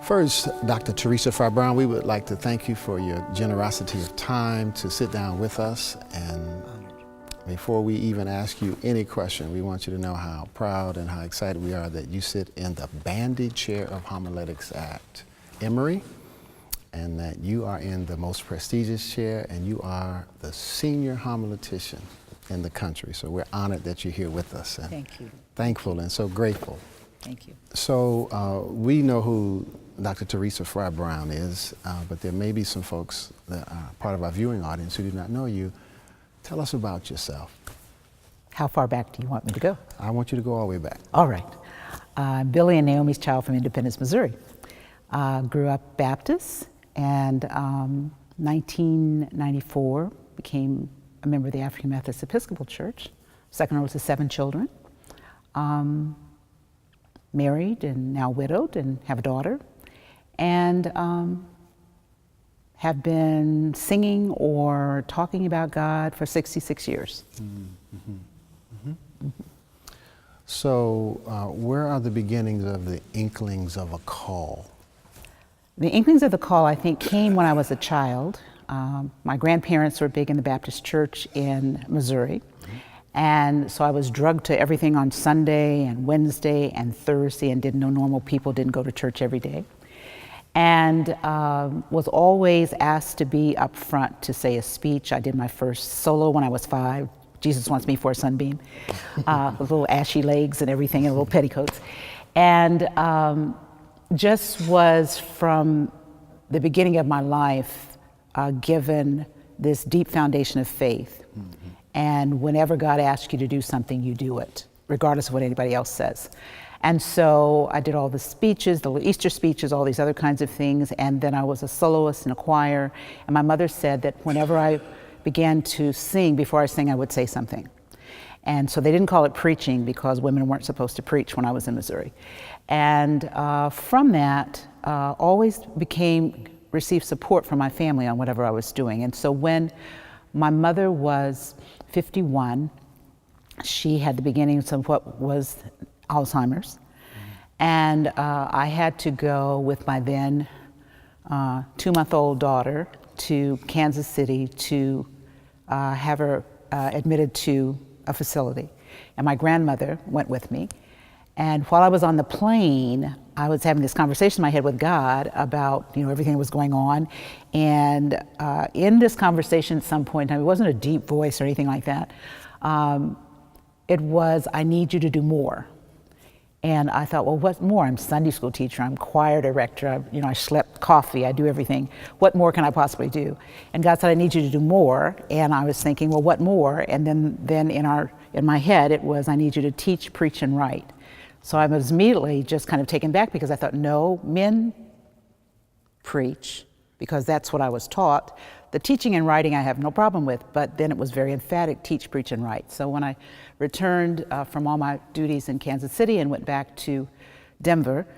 First, Dr. Teresa Brown, we would like to thank you for your generosity of time to sit down with us. And before we even ask you any question, we want you to know how proud and how excited we are that you sit in the Bandy Chair of Homiletics at Emory, and that you are in the most prestigious chair, and you are the senior homiletician in the country. So we're honored that you're here with us. And thank you. Thankful and so grateful. Thank you. So we know who Dr. Teresa Brown is, but there may be some folks that are part of our viewing audience who do not know you. Tell us about yourself. How far back do you want me to go? I want you to go all the way back. All right. Billy and Naomi's child from Independence, Missouri. Grew up Baptist, and 1994 became a member of the African Methodist Episcopal Church. Second oldest of 7 children. Married and now widowed and have a daughter. And have been singing or talking about God for 66 years. Mm-hmm. Mm-hmm. Mm-hmm. So where are the beginnings of the inklings of a call? The inklings of the call, I think, came when I was a child. My grandparents were big in the Baptist church in Missouri. Mm-hmm. And so I was drugged to everything on Sunday and Wednesday and Thursday, and didn't know normal people, didn't go to church every day. And was always asked to be up front to say a speech. I did my first solo when I was 5. Jesus Wants Me for a Sunbeam, with little ashy legs and everything and little petticoats. And just was from the beginning of my life given this deep foundation of faith. Mm-hmm. And whenever God asks you to do something, you do it, regardless of what anybody else says. And so I did all the speeches, the Easter speeches, all these other kinds of things, and then I was a soloist in a choir. And my mother said that whenever I began to sing, before I sang, I would say something. And so they didn't call it preaching because women weren't supposed to preach when I was in Missouri. And from that, always received support from my family on whatever I was doing. And so when my mother was 51, she had the beginnings of what was Alzheimer's. And I had to go with my then 2-month-old daughter to Kansas City to have her admitted to a facility. And my grandmother went with me. And while I was on the plane, I was having this conversation in my head with God about, everything that was going on. And in this conversation at some point in time, it wasn't a deep voice or anything like that. It was, I need you to do more. And I thought, well, what more? I'm Sunday school teacher, I'm choir director, I schlep coffee, I do everything. What more can I possibly do? And God said, I need you to do more. And I was thinking, well, what more? And then in my head, it was, I need you to teach, preach, and write. So I was immediately just kind of taken back because I thought, no, men preach, because that's what I was taught. The teaching and writing I have no problem with, but then it was very emphatic, teach, preach, and write. So when I returned from all my duties in Kansas City and went back to Denver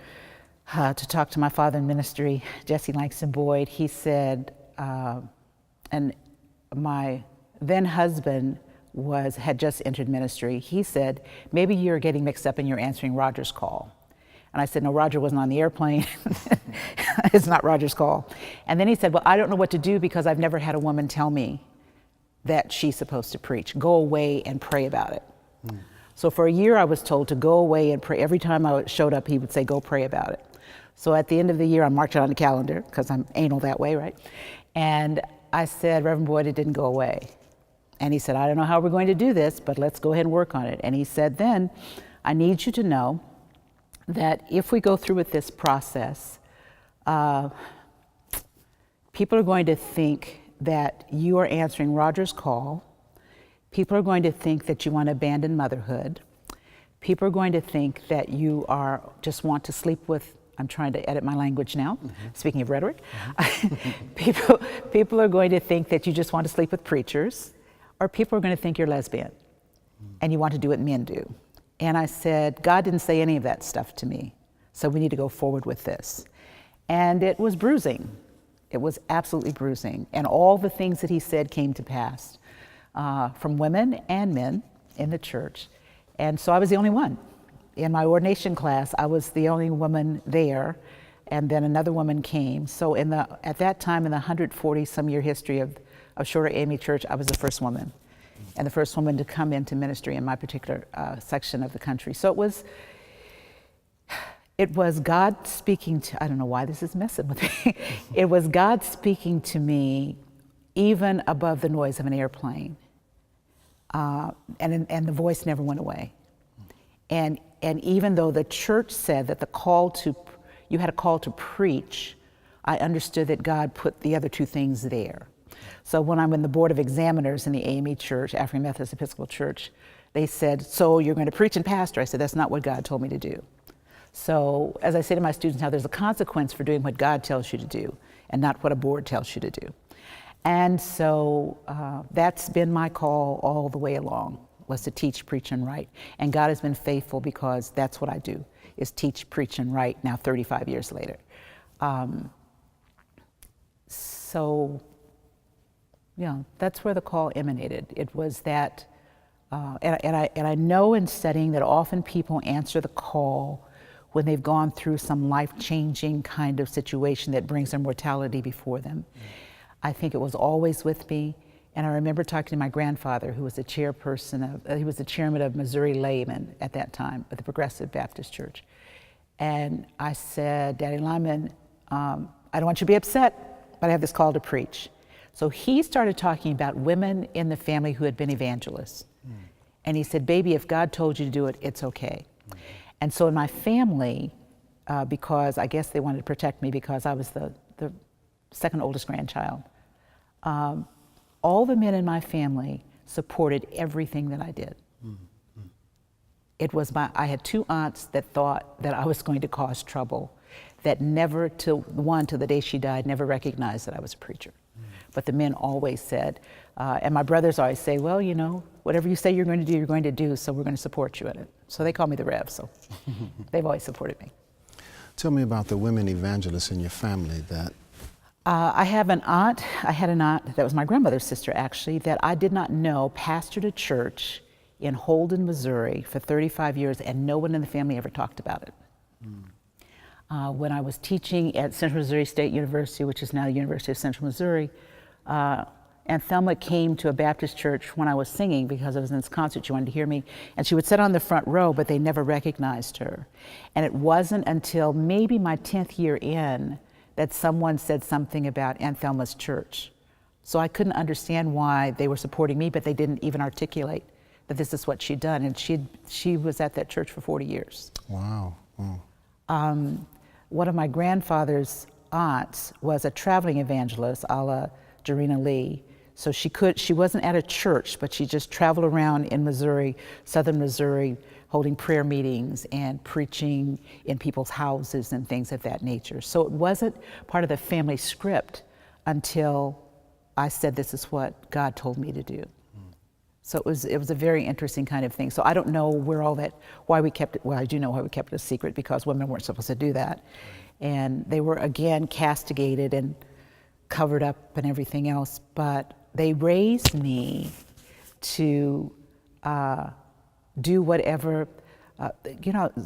to talk to my father in ministry, Jesse Langston Boyd, he said, and my then husband had just entered ministry, he said, maybe you're getting mixed up and you're answering Roger's call. And I said, no, Roger wasn't on the airplane. It's not Roger's call. And then he said, well, I don't know what to do because I've never had a woman tell me that she's supposed to preach. Go away and pray about it. Mm. So for a year I was told to go away and pray. Every time I showed up, he would say, go pray about it. So at the end of the year, I marked it on the calendar because I'm anal that way, right? And I said, Reverend Boyd, it didn't go away. And he said, I don't know how we're going to do this, but let's go ahead and work on it. And he said, then I need you to know that if we go through with this process, people are going to think that you are answering Roger's call. People are going to think that you want to abandon motherhood. People are going to think that you just want to sleep with, I'm trying to edit my language now, speaking of rhetoric. People are going to think that you just want to sleep with preachers, or people are going to think you're lesbian and you want to do what men do. And I said, God didn't say any of that stuff to me, so we need to go forward with this. And it was bruising. It was absolutely bruising. And all the things that he said came to pass from women and men in the church. And so I was the only one. In my ordination class, I was the only woman there. and then another woman came. So at that time, in the 140-some year history of Shorter AME Church, I was the first woman, and the first woman to come into ministry in my particular section of the country. So it was God speaking to, I don't know why this is messing with me. It was God speaking to me even above the noise of an airplane. And the voice never went away. And even though the church said that you had a call to preach, I understood that God put the other two things there. So when I'm in the board of examiners in the AME Church, African Methodist Episcopal Church, they said, so you're going to preach and pastor? I said, that's not what God told me to do. So as I say to my students now, there's a consequence for doing what God tells you to do and not what a board tells you to do. And so that's been my call all the way along, was to teach, preach, and write. And God has been faithful, because that's what I do, is teach, preach, and write now 35 years later. So, yeah, that's where the call emanated. It was that, and I know in studying that often people answer the call when they've gone through some life-changing kind of situation that brings their mortality before them. I think it was always with me. And I remember talking to my grandfather, who was the he was the chairman of Missouri Laymen at that time, at the Progressive Baptist Church. And I said, Daddy Lyman, I don't want you to be upset, but I have this call to preach. So he started talking about women in the family who had been evangelists. And he said, baby, if God told you to do it, it's okay. And so in my family, because I guess they wanted to protect me because I was the second oldest grandchild, all the men in my family supported everything that I did. It was I had two aunts that thought that I was going to cause trouble, that never, to the day she died, never recognized that I was a preacher. But the men always said, and my brothers always say, well, you know, whatever you say you're going to do, so we're going to support you in it. So they call me the Rev, so they've always supported me. Tell me about the women evangelists in your family that... I had an aunt that was my grandmother's sister, actually, that I did not know pastored a church in Holden, Missouri for 35 years, and no one in the family ever talked about it. When I was teaching at Central Missouri State University, which is now the University of Central Missouri, Aunt Thelma came to a Baptist church when I was singing, because I was in this concert. She wanted to hear me, and she would sit on the front row, but they never recognized her. And it wasn't until maybe my 10th year in that someone said something about Aunt Thelma's church. So I couldn't understand why they were supporting me, but they didn't even articulate that this is what she'd done. And she was at that church for 40 years. Wow. One of my grandfather's aunts was a traveling evangelist, a la Jarena Lee. So she wasn't at a church, but she just traveled around in Missouri, southern Missouri, holding prayer meetings and preaching in people's houses and things of that nature. So it wasn't part of the family script until I said, this is what God told me to do. So it was a very interesting kind of thing. So I don't know why we kept it, well, I do know why we kept it a secret, because women weren't supposed to do that. And they were, again, castigated and covered up and everything else, but they raised me to do whatever,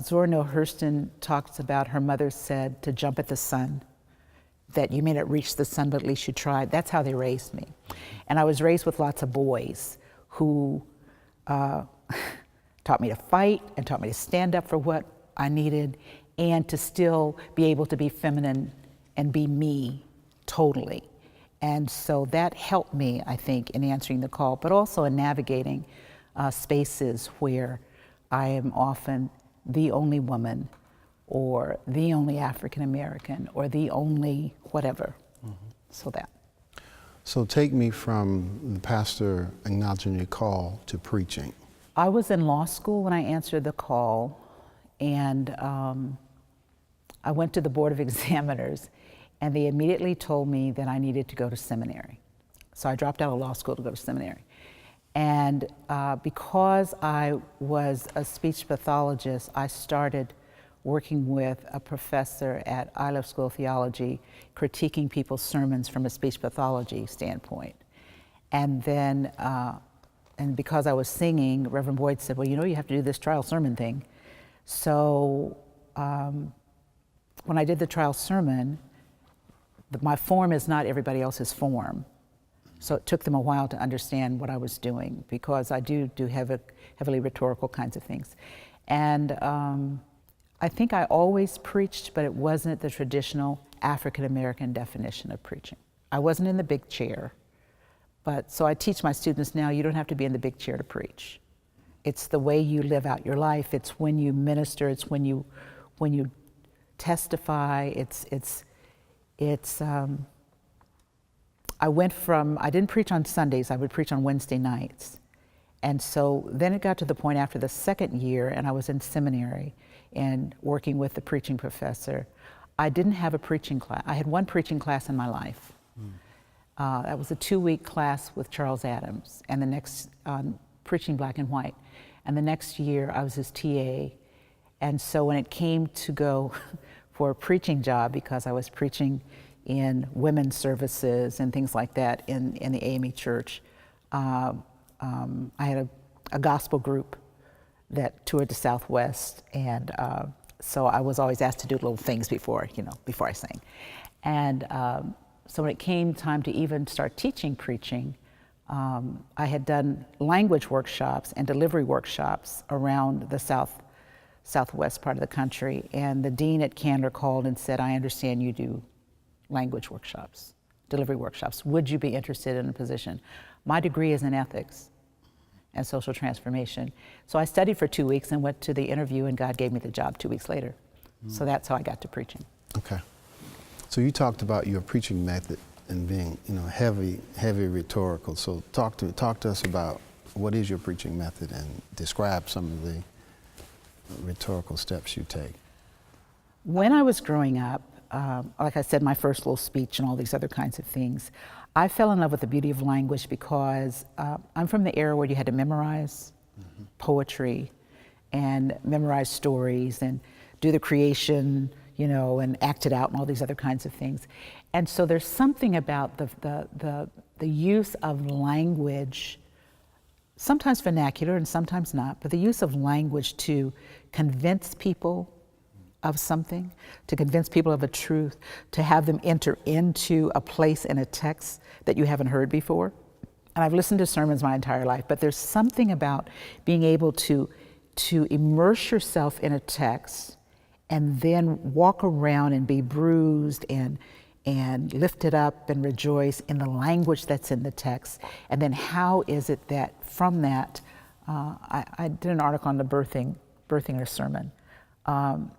Zora Neale Hurston talks about, her mother said to jump at the sun, that you may not reach the sun, but at least you tried. That's how they raised me. And I was raised with lots of boys who taught me to fight and taught me to stand up for what I needed, and to still be able to be feminine and be me totally. And so that helped me, I think, in answering the call, but also in navigating spaces where I am often the only woman, or the only African American, or the only whatever. So take me from the pastor acknowledging your call to preaching. I was in law school when I answered the call, and I went to the board of examiners, and they immediately told me that I needed to go to seminary. So I dropped out of law school to go to seminary. And because I was a speech pathologist, I started working with a professor at Iliff School of Theology, critiquing people's sermons from a speech pathology standpoint. And then, and because I was singing, Reverend Boyd said, well, you know, you have to do this trial sermon thing. So when I did the trial sermon, my form is not everybody else's form. So it took them a while to understand what I was doing, because I do heavily rhetorical kinds of things. And I think I always preached, but it wasn't the traditional African American definition of preaching. I wasn't in the big chair. But so I teach my students now, you don't have to be in the big chair to preach. It's the way you live out your life. It's when you minister. It's when you testify. I didn't preach on Sundays. I would preach on Wednesday nights. And so then it got to the point after the second year, and I was in seminary and working with the preaching professor. I didn't have a preaching class. I had one preaching class in my life. That was a 2-week class with Charles Adams, and the next preaching black and white. And the next year I was his TA. And so when it came to go for a preaching job, because I was preaching in women's services and things like that in the AME church, I had a gospel group that toured the Southwest, and so I was always asked to do little things before I sang. And so when it came time to even start teaching preaching, I had done language workshops and delivery workshops around the southwest part of the country, and the dean at Candor called and said, I understand you do language workshops, delivery workshops. Would you be interested in a position? My degree is in ethics and social transformation. So I studied for 2 weeks and went to the interview, and God gave me the job 2 weeks later. So that's how I got to preaching. Okay. So you talked about your preaching method and being, heavy rhetorical. So talk to us about what is your preaching method, and describe some of the rhetorical steps you take. When I was growing up, like I said, my first little speech and all these other kinds of things, I fell in love with the beauty of language because I'm from the era where you had to memorize poetry and memorize stories and do the creation, and act it out and all these other kinds of things. And so there's something about the use of language, sometimes vernacular and sometimes not, but the use of language to convince people of something, to convince people of a truth, to have them enter into a place in a text that you haven't heard before. And I've listened to sermons my entire life, but there's something about being able to immerse yourself in a text and then walk around and be bruised and lifted up and rejoice in the language that's in the text. And then how is it that from that, I did an article on the birthing a sermon.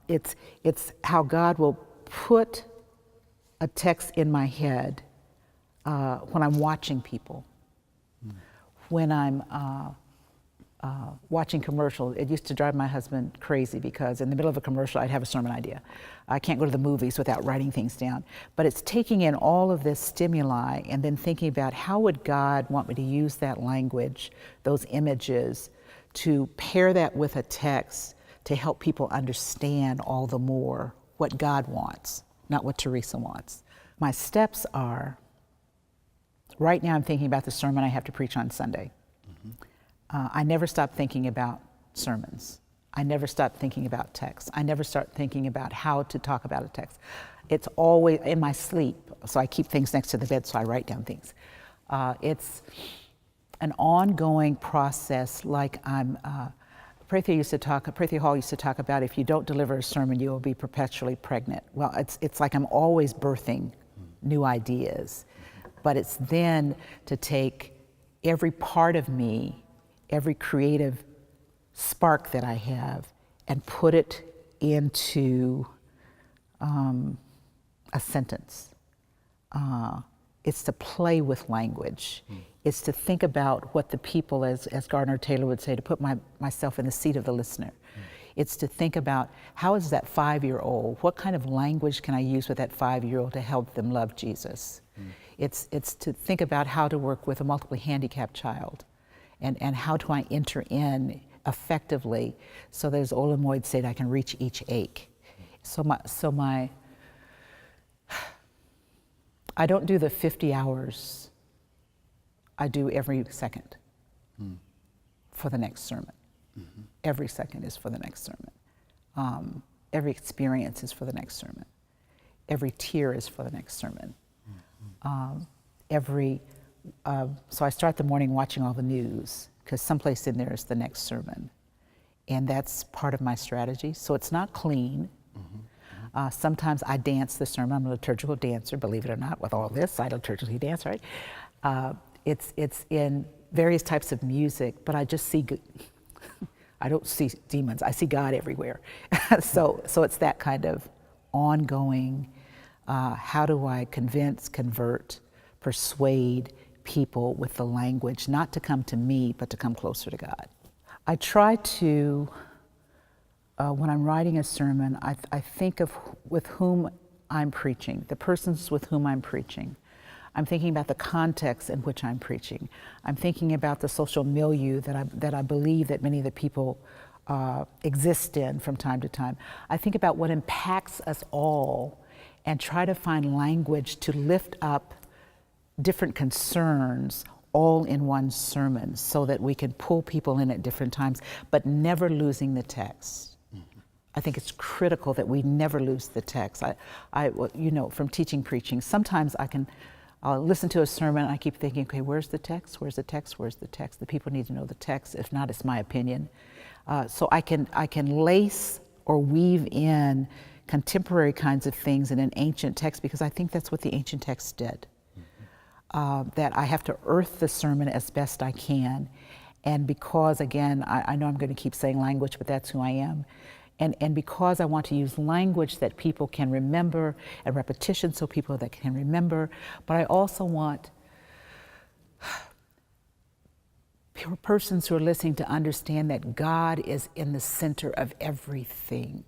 It's how God will put a text in my head when I'm watching people, when I'm watching commercials. It used to drive my husband crazy because in the middle of a commercial, I'd have a sermon idea. I can't go to the movies without writing things down. But it's taking in all of this stimuli and then thinking about how would God want me to use that language, those images, to pair that with a text to help people understand all the more what God wants, not what Teresa wants. My steps are, right now I'm thinking about the sermon I have to preach on Sunday. I never stop thinking about sermons. I never stop thinking about texts. I never start thinking about how to talk about a text. It's always in my sleep, so I keep things next to the bed so I write down things. It's an ongoing process, like Prathy Hall used to talk about, if you don't deliver a sermon, you will be perpetually pregnant. Well, it's like I'm always birthing new ideas, but it's then to take every part of me, every creative spark that I have, and put it into a sentence. It's to play with language. It's to think about what the people, as Gardner Taylor would say, to put myself in the seat of the listener. It's to think about, how is that 5-year-old, what kind of language can I use with that 5-year-old to help them love Jesus? It's to think about how to work with a multiply handicapped child, and how do I enter in effectively so that, as Ola Moyd said, I can reach each ache. I don't do the 50 hours. I do every second for the next sermon. Every second is for the next sermon. Every experience is for the next sermon. every tear is for the next sermon. So I start the morning watching all the news, because someplace in there is the next sermon. And that's part of my strategy. So it's not clean. Sometimes I dance the sermon. I'm a liturgical dancer, believe it or not, with all this, I liturgically dance, right? It's in various types of music, but I just see, I don't see demons, I see God everywhere. So it's that kind of ongoing, how do I convince, convert, persuade people with the language, not to come to me, but to come closer to God. I try to, when I'm writing a sermon, I think of with whom I'm preaching, the persons with whom I'm preaching. I'm thinking about the context in which I'm preaching. I'm thinking about the social milieu that I believe that many of the people exist in from time to time. I think about what impacts us all and try to find language to lift up different concerns all in one sermon so that we can pull people in at different times, but never losing the text. I think it's critical that we never lose the text. You know, from teaching, preaching, sometimes I'll listen to a sermon and I keep thinking, okay, where's the text? Where's the text? Where's the text? The people need to know the text. If not, it's my opinion. So I can lace or weave in contemporary kinds of things in an ancient text, because I think that's what the ancient text did. That I have to earth the sermon as best I can. And because, again, I know I'm going to keep saying language, but that's who I am. And because I want to use language that people can remember, and repetition so people that can remember, but I also want persons who are listening to understand that God is in the center of everything.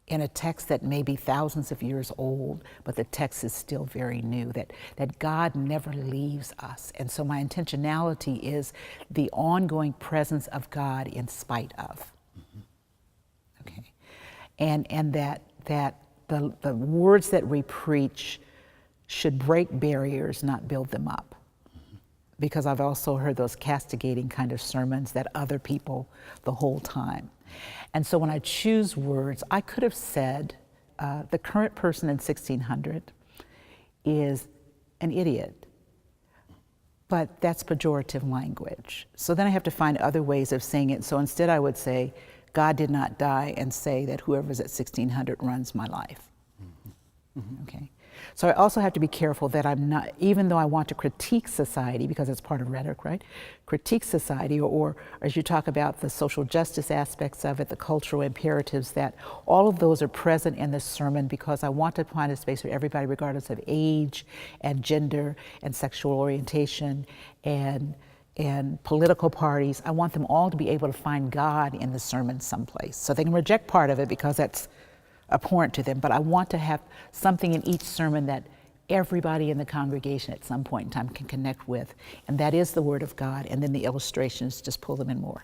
In a text that may be thousands of years old, but the text is still very new, that God never leaves us. And so my intentionality is the ongoing presence of God in spite of. Okay, and that the words that we preach should break barriers, not build them up. Because I've also heard those castigating kind of sermons that other people the whole time. And so when I choose words, I could have said, the current person in 1600 is an idiot, but that's pejorative language. So then I have to find other ways of saying it. So instead I would say, God did not die, and say that whoever's at 1600 runs my life. Okay. So I also have to be careful that I'm not, even though I want to critique society, because it's part of rhetoric, right? Critique society, or as you talk about the social justice aspects of it, the cultural imperatives, that all of those are present in this sermon, because I want to find a space where everybody, regardless of age and gender and sexual orientation and political parties, I want them all to be able to find God in the sermon someplace. So they can reject part of it because that's abhorrent to them, but I want to have something in each sermon that everybody in the congregation at some point in time can connect with, and that is the Word of God, and then the illustrations just pull them in more.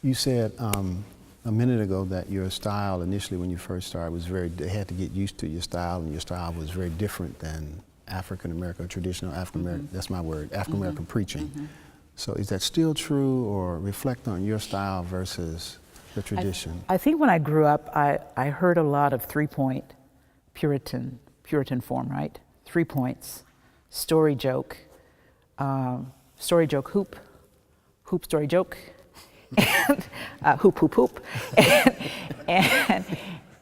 You said a minute ago that your style initially when you first started was they had to get used to your style, and your style was very different than African American, traditional African American, that's my word, African American preaching. So is that still true, or reflect on your style versus the tradition? I think when I grew up, I heard a lot of 3-point Puritan form, right? 3 points, story joke, hoop, story joke, and hoop, hoop, hoop.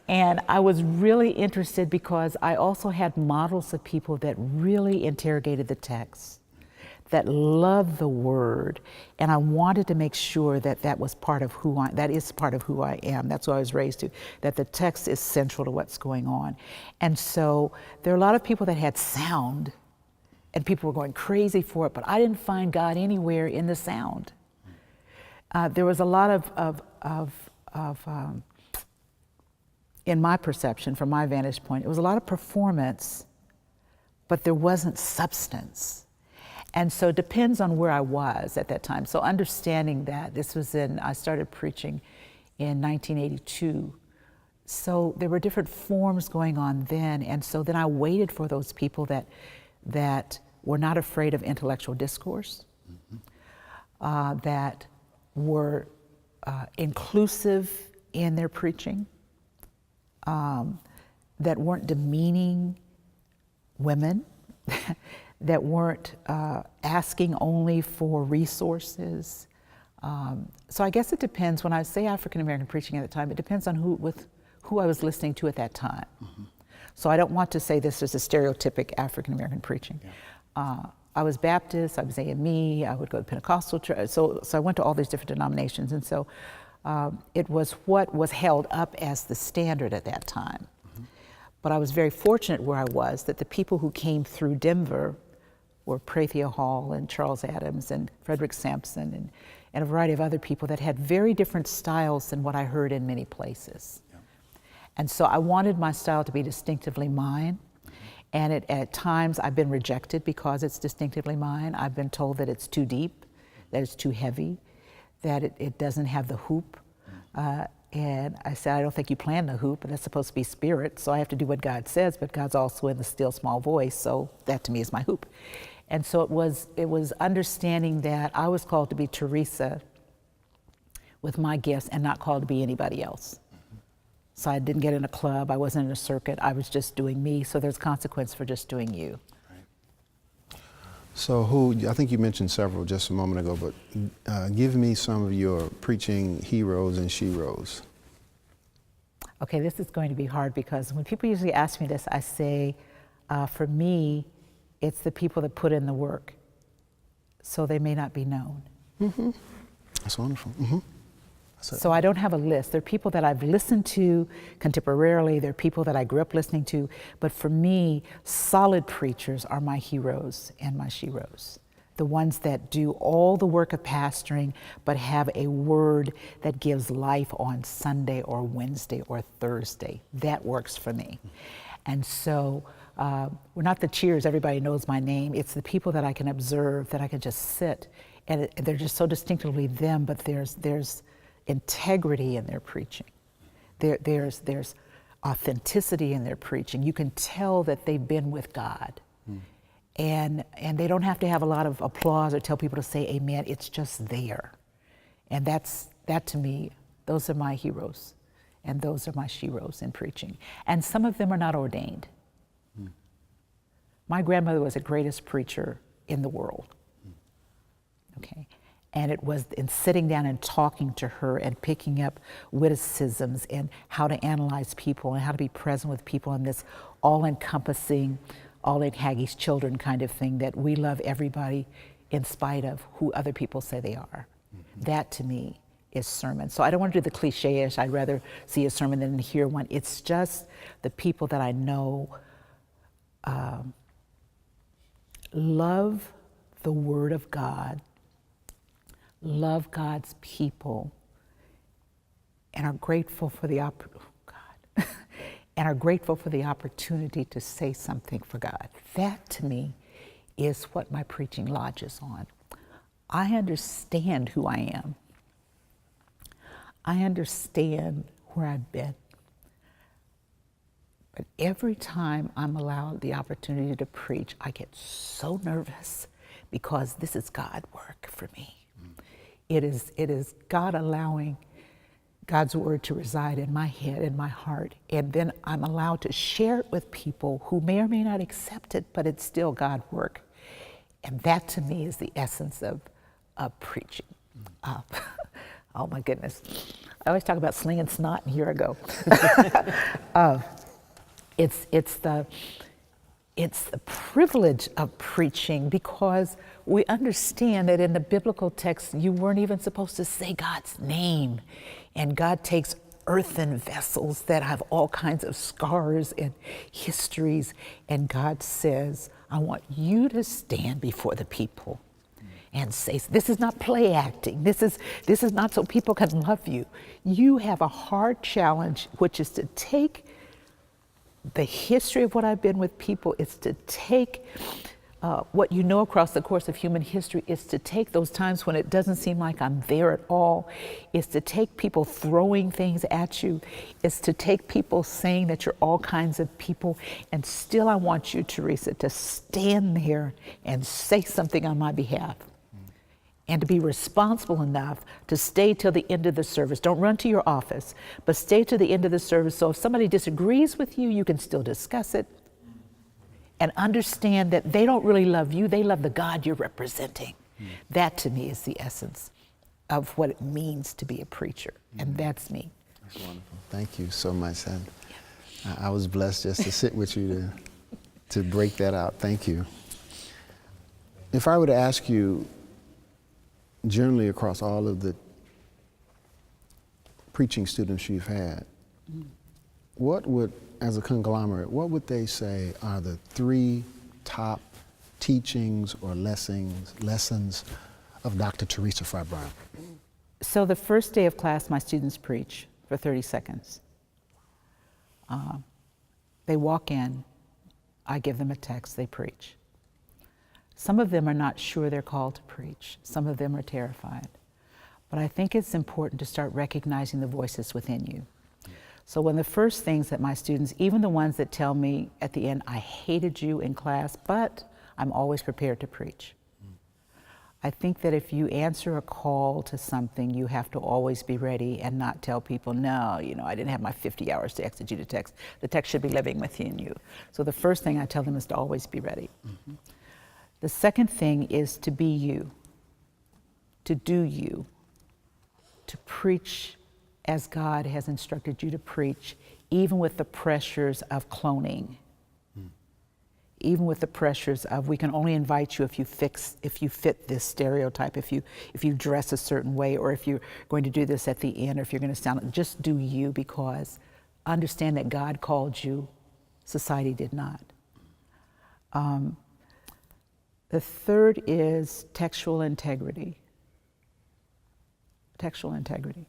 And I was really interested because I also had models of people that really interrogated the text, that loved the word, and I wanted to make sure that that was part of that is part of who I am. That's what I was raised to, that the text is central to what's going on. And so there are a lot of people that had sound, and people were going crazy for it, but I didn't find God anywhere in the sound. There was a lot of in my perception, from my vantage point, it was a lot of performance, but there wasn't substance. And so it depends on where I was at that time. So understanding that, I started preaching in 1982. So there were different forms going on then. And so then I waited for those people that were not afraid of intellectual discourse, that were inclusive in their preaching, that weren't demeaning women, that weren't asking only for resources. So I guess it depends. When I say African American preaching at the time, it depends on who I was listening to at that time. Mm-hmm. So I don't want to say this is a stereotypic African American preaching. Yeah. I was Baptist, I was AME, I would go to Pentecostal church, so I went to all these different denominations, and so it was what was held up as the standard at that time. Mm-hmm. But I was very fortunate where I was, that the people who came through Denver were Prathia Hall and Charles Adams and Frederick Sampson and a variety of other people that had very different styles than what I heard in many places. Yeah. And so I wanted my style to be distinctively mine. And at times I've been rejected because it's distinctively mine. I've been told that it's too deep, that it's too heavy, that it doesn't have the hoop. And I said, I don't think you planned the hoop, and that's supposed to be spirit, so I have to do what God says, but God's also in the still small voice, so that to me is my hoop. And so it was understanding that I was called to be Teresa with my gifts and not called to be anybody else. So I didn't get in a club, I wasn't in a circuit, I was just doing me, so there's consequence for just doing you. Right. So I think you mentioned several just a moment ago, but give me some of your preaching heroes and sheroes. Okay, this is going to be hard because when people usually ask me this, I say, for me, it's the people that put in the work, so they may not be known. Mm-hmm. That's wonderful. Mm-hmm. So I don't have a list. There are people that I've listened to contemporarily, there are people that I grew up listening to, but for me, solid preachers are my heroes and my sheroes. The ones that do all the work of pastoring, but have a word that gives life on Sunday or Wednesday or Thursday. That works for me. And so we're not the cheers, everybody knows my name. It's the people that I can observe, that I can just sit, and they're just so distinctively them, but there's integrity in their preaching. There's authenticity in their preaching. You can tell that they've been with God. And they don't have to have a lot of applause or tell people to say amen. It's just there. And that to me, those are my heroes. And those are my sheroes in preaching. And some of them are not ordained. My grandmother was the greatest preacher in the world. Okay. And it was in sitting down and talking to her and picking up witticisms and how to analyze people and how to be present with people in this all-encompassing, all in Haggie's children kind of thing, that we love everybody in spite of who other people say they are. Mm-hmm. That to me is sermon. So I don't want to do the cliche-ish, I'd rather see a sermon than hear one. It's just the people that I know love the Word of God, love God's people, and are grateful for the and are grateful for the opportunity to say something for God. That to me is what my preaching lodges on. I understand who I am. I understand where I've been. But every time I'm allowed the opportunity to preach, I get so nervous because this is God work for me. It is God allowing God's word to reside in my head, in my heart, and then I'm allowed to share it with people who may or may not accept it, but it's still God work. And that to me is the essence of preaching. Oh my goodness. I always talk about slinging snot, and here I go. It's the privilege of preaching, because we understand that in the biblical text, you weren't even supposed to say God's name. And God takes earthen vessels that have all kinds of scars and histories. And God says, I want you to stand before the people and say, this is not play acting. This is not so people can love you. You have a hard challenge, which is to take the history of what I've been with people, is to take what you know across the course of human history, is to take those times when it doesn't seem like I'm there at all, is to take people throwing things at you, is to take people saying that you're all kinds of people, and still I want you, Teresa, to stand there and say something on my behalf. and to be responsible enough to stay till the end of the service. Don't run to your office, but stay to the end of the service. So if somebody disagrees with you, you can still discuss it and understand that they don't really love you, they love the God you're representing. That to me is the essence of what it means to be a preacher, and that's me. That's wonderful. Thank you so much. I was blessed just to sit with you to break that out. Thank you. If I were to ask you, generally across all of the preaching students you've had, what would, as a conglomerate, what would they say are the 3 top teachings or lessons of Dr. Teresa Farr-Brown? So the first day of class, my students preach for 30 seconds. They walk in, I give them a text, they preach. Some of them are not sure they're called to preach. Some of them are terrified. But I think it's important to start recognizing the voices within you. So one of the first things that my students, even the ones that tell me at the end, I hated you in class, but I'm always prepared to preach. I think that if you answer a call to something, you have to always be ready and not tell people, no, I didn't have my 50 hours to exegete a text. The text should be living within you. So the first thing I tell them is to always be ready. Mm-hmm. The second thing is to be you, to do you, to preach as God has instructed you to preach, even with the pressures of cloning. Even with the pressures of, we can only invite you if you fit this stereotype, if you dress a certain way, or if you're going to do this at the end, or if you're going to sound, just do you, because understand that God called you, society did not. The third is textual integrity. Textual integrity.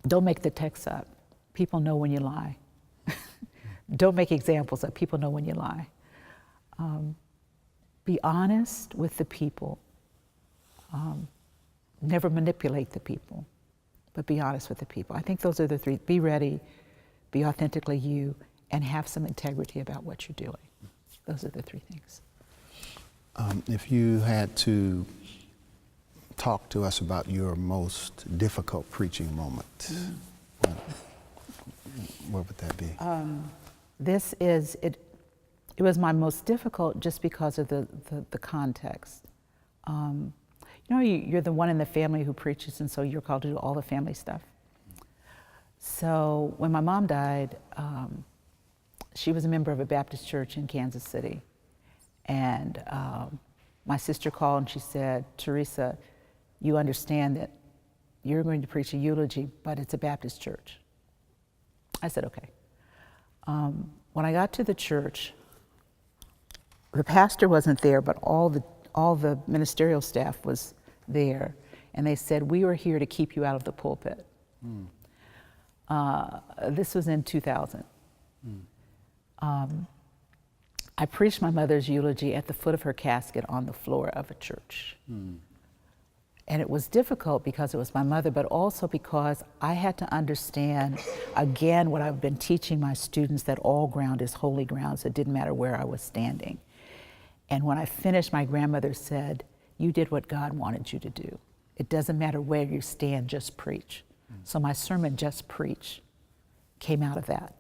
Don't make the text up. People know when you lie. Don't make examples up. People know when you lie. Be honest with the people. Never manipulate the people, but be honest with the people. I think those are the 3. Be ready, be authentically you, and have some integrity about what you're doing. Those are the 3 things. If you had to talk to us about your most difficult preaching moment, what would that be? It was my most difficult just because of the context. You're the one in the family who preaches, and so you're called to do all the family stuff. So when my mom died, she was a member of a Baptist church in Kansas City. And my sister called and she said, Teresa, you understand that you're going to preach a eulogy, but it's a Baptist church. I said, okay. When I got to the church, the pastor wasn't there, but all the ministerial staff was there. And they said, we are here to keep you out of the pulpit. This was in 2000. I preached my mother's eulogy at the foot of her casket on the floor of a church. And it was difficult because it was my mother, but also because I had to understand, again, what I've been teaching my students, that all ground is holy ground, so it didn't matter where I was standing. And when I finished, my grandmother said, you did what God wanted you to do. It doesn't matter where you stand, just preach. So my sermon, Just Preach, came out of that.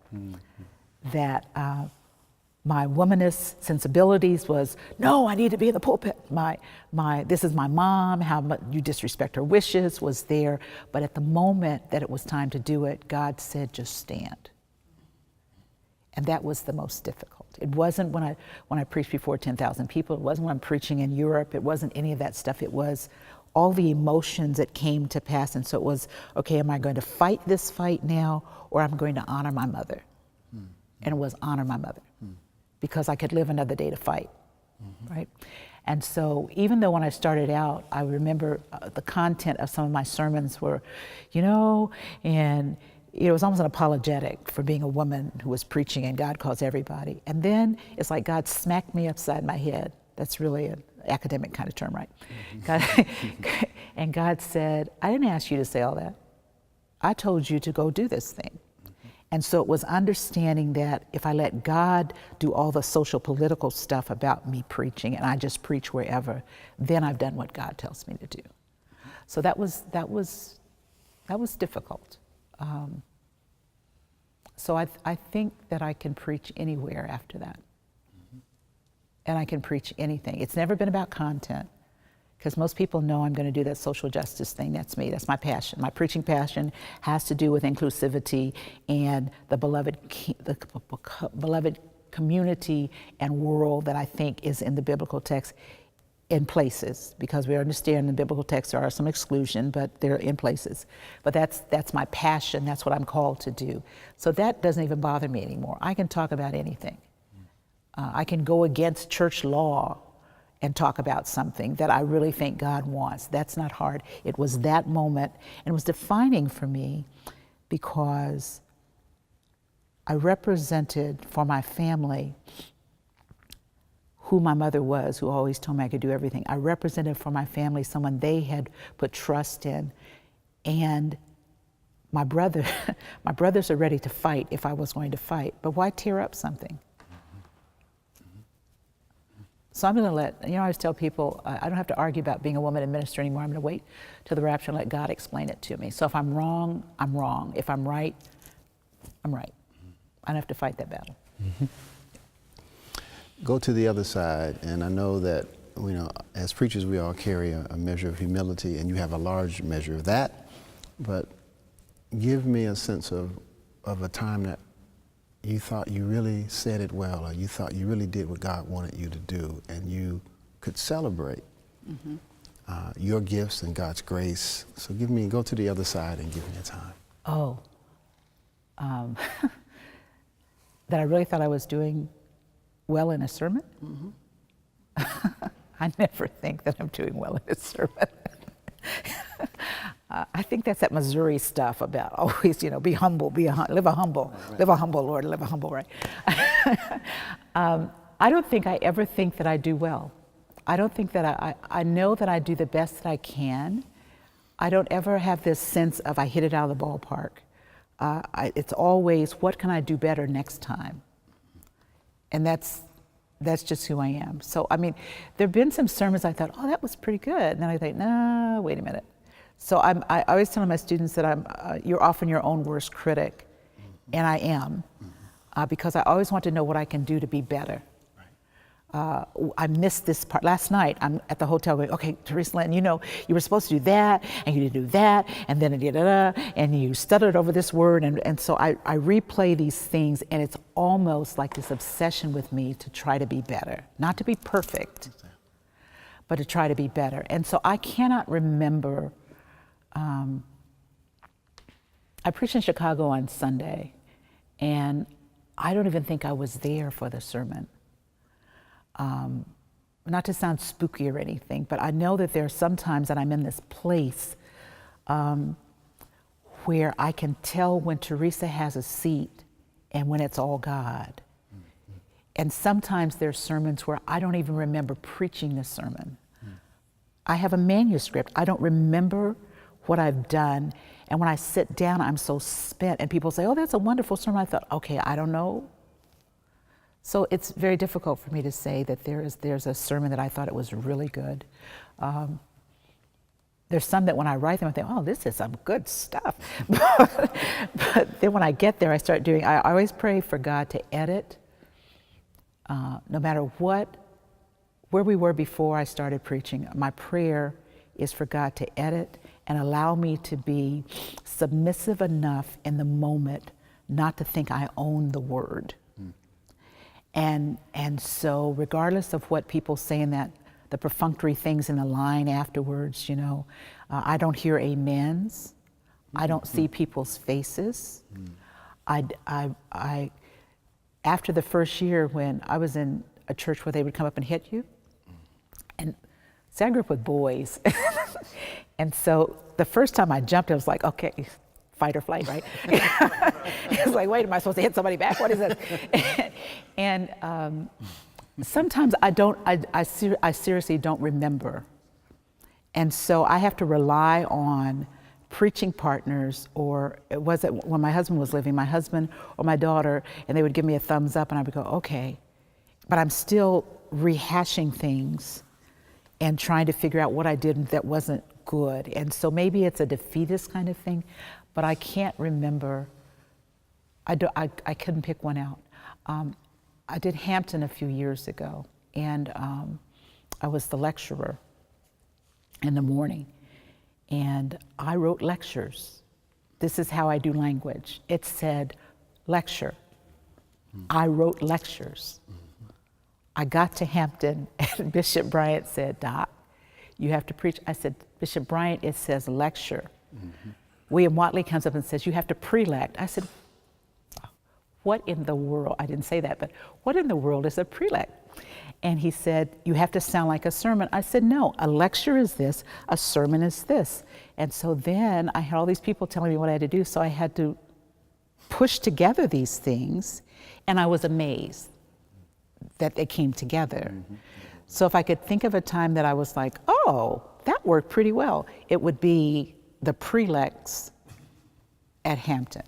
That my womanist sensibilities was, no, I need to be in the pulpit. This is my mom, how much you disrespect her wishes was there. But at the moment that it was time to do it, God said, just stand. And that was the most difficult. It wasn't when I preached before 10,000 people. It wasn't when I'm preaching in Europe. It wasn't any of that stuff. It was all the emotions that came to pass. And so it was, okay, am I going to fight this fight now, or I'm going to honor my mother? And it was honor my mother, because I could live another day to fight, right? And so even though when I started out, I remember the content of some of my sermons were, and it was almost an apologetic for being a woman who was preaching, and God calls everybody. And then it's like God smacked me upside my head. That's really an academic kind of term, right? And God said, I didn't ask you to say all that. I told you to go do this thing. And so it was understanding that if I let God do all the social political stuff about me preaching and I just preach wherever, then I've done what God tells me to do. So that was difficult. So I think that I can preach anywhere after that. And I can preach anything. It's never been about content, because most people know I'm going to do that social justice thing. That's me. That's my passion. My preaching passion has to do with inclusivity and the beloved community and world that I think is in the biblical text in places, because we understand in the biblical text there are some exclusion, but they're in places. But that's my passion. That's what I'm called to do. So that doesn't even bother me anymore. I can talk about anything. I can go against church law and talk about something that I really think God wants. That's not hard. It was that moment, and it was defining for me because I represented for my family who my mother was, who always told me I could do everything. I represented for my family someone they had put trust in. And my brothers are ready to fight if I was going to fight, but why tear up something? So I'm going to let, I always tell people, I don't have to argue about being a woman in ministry anymore. I'm going to wait till the rapture and let God explain it to me. So if I'm wrong, I'm wrong. If I'm right, I'm right. I don't have to fight that battle. Mm-hmm. Go to the other side, and I know that, as preachers, we all carry a measure of humility, and you have a large measure of that, but give me a sense of a time that you thought you really said it well, or you thought you really did what God wanted you to do, and you could celebrate your gifts and God's grace. So go to the other side and give me a time. Oh, that I really thought I was doing well in a sermon? I never think that I'm doing well in a sermon. I think that's that Missouri stuff about always, be humble, live a humble, Lord, live a humble, right? I don't think I ever think that I do well. I don't think that I know that I do the best that I can. I don't ever have this sense of I hit it out of the ballpark. It's always, what can I do better next time? And that's just who I am. So, there have been some sermons I thought, oh, that was pretty good. And then I think, no, wait a minute. So I always tell my students that you're often your own worst critic, and I am, because I always want to know what I can do to be better. I missed this part. Last night, I'm at the hotel going, okay, Teresa Lynn, you were supposed to do that, and you didn't do that, and then and you stuttered over this word, and so I replay these things, and it's almost like this obsession with me to try to be better. Not to be perfect, but to try to be better. And so I cannot remember, I preached in Chicago on Sunday, and I don't even think I was there for the sermon. Not to sound spooky or anything, but I know that there are some times that I'm in this place where I can tell when Teresa has a seat and when it's all God. And sometimes there's sermons where I don't even remember preaching the sermon. I have a manuscript. I don't remember what I've done. And when I sit down, I'm so spent. And people say, oh, that's a wonderful sermon. I thought, okay, I don't know. So it's very difficult for me to say that there's a sermon that I thought it was really good. There's some that when I write them, I think, oh, this is some good stuff. But then when I get there, I always pray for God to edit, no matter where we were before I started preaching. My prayer is for God to edit and allow me to be submissive enough in the moment not to think I own the word. And so regardless of what people say in the perfunctory things in the line afterwards, I don't hear amens. I don't see people's faces. After the first year when I was in a church where they would come up and hit you, and see, I grew up with boys. And so the first time I jumped, I was like, okay, fight or flight, right? It's like, wait, am I supposed to hit somebody back? What is this? And sometimes I seriously don't remember. And so I have to rely on preaching partners, or it wasn't when my husband was living, my husband or my daughter, and they would give me a thumbs up and I would go, okay. But I'm still rehashing things and trying to figure out what I did that wasn't good. And so maybe it's a defeatist kind of thing, but I can't remember. I couldn't pick one out. I did Hampton a few years ago, and I was the lecturer in the morning, and I wrote lectures. This is how I do language. It said lecture. I wrote lectures. I got to Hampton, and Bishop Bryant said, Doc, you have to preach. I said, Bishop Bryant, it says lecture. William Watley comes up and says, you have to prelect. I said, what in the world? I didn't say that, but what in the world is a prelect? And he said, you have to sound like a sermon. I said, no, a lecture is this, a sermon is this. And so then I had all these people telling me what I had to do, so I had to push together these things, and I was amazed that they came together. So if I could think of a time that I was like, oh, that worked pretty well, it would be the prelects at Hampton.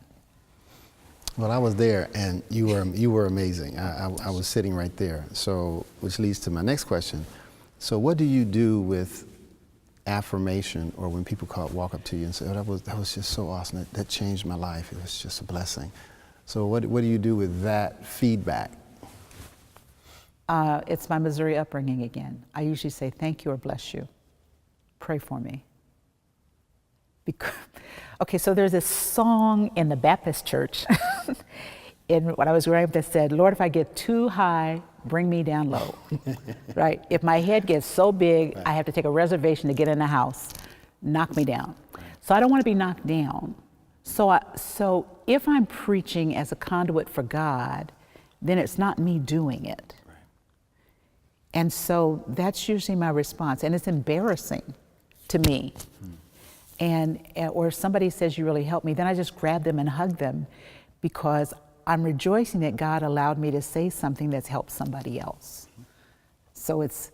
Well, I was there, and you were amazing. I was sitting right there. So, which leads to my next question. So, what do you do with affirmation, or when people walk up to you and say, "Oh, that was just so awesome. That changed my life. It was just a blessing." So, what do you do with that feedback? It's my Missouri upbringing again. I usually say, "Thank you" or "Bless you." Pray for me. Okay, so there's this song in the Baptist church when I was growing up that said, Lord, if I get too high, bring me down low, right? If my head gets so big, right, I have to take a reservation to get in the house, knock me down. Right. So I don't want to be knocked down. So if I'm preaching as a conduit for God, then it's not me doing it. Right. And so that's usually my response, and it's embarrassing to me. Or if somebody says, you really helped me, then I just grab them and hug them, because I'm rejoicing that God allowed me to say something that's helped somebody else. So it's,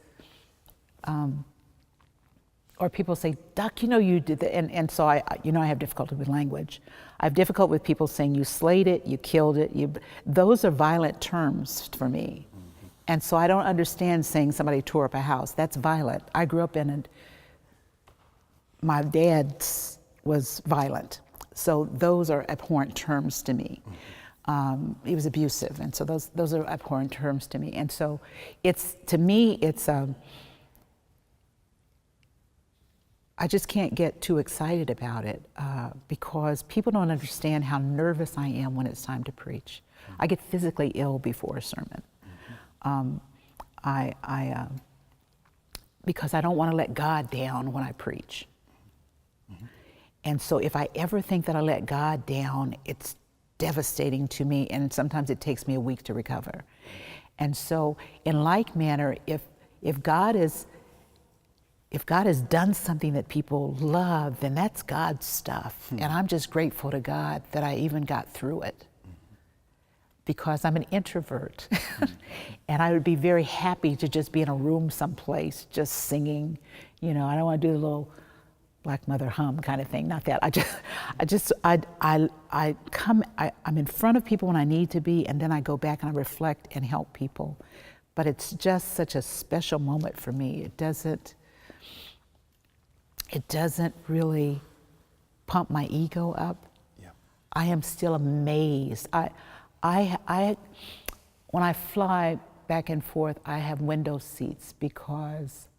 or people say, Doc, you did that. And so I have difficulty with language. I have difficulty with people saying you slayed it, you killed it. Those are violent terms for me. And so I don't understand saying somebody tore up a house. That's violent. I grew up in my dad was violent, so those are abhorrent terms to me. He was abusive, and so those are abhorrent terms to me. And so to me, I just can't get too excited about it because people don't understand how nervous I am when it's time to preach. I get physically ill before a sermon. Because I don't want to let God down when I preach. And so if I ever think that I let God down, it's devastating to me, and sometimes it takes me a week to recover. And so in like manner, if God has done something that people love, then that's God's stuff. And I'm just grateful to God that I even got through it, because I'm an introvert. And I would be very happy to just be in a room someplace, just singing. I don't want to do the little Black Mother hum kind of thing. Not that. I'm in front of people when I need to be, and then I go back and I reflect and help people. But it's just such a special moment for me. It doesn't really pump my ego up. Yeah. I am still amazed. When I fly back and forth, I have window seats, because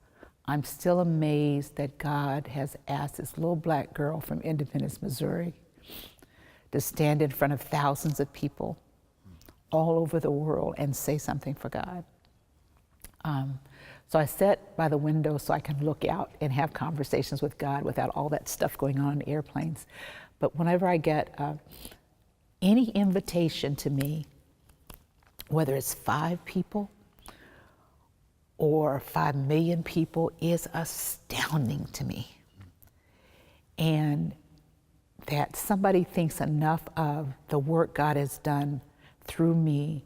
I'm still amazed that God has asked this little black girl from Independence, Missouri, to stand in front of thousands of people all over the world and say something for God. So I sit by the window so I can look out and have conversations with God without all that stuff going on in airplanes. But whenever I get any invitation to me, whether it's 5 people or 5 million people, is astounding to me. And that somebody thinks enough of the work God has done through me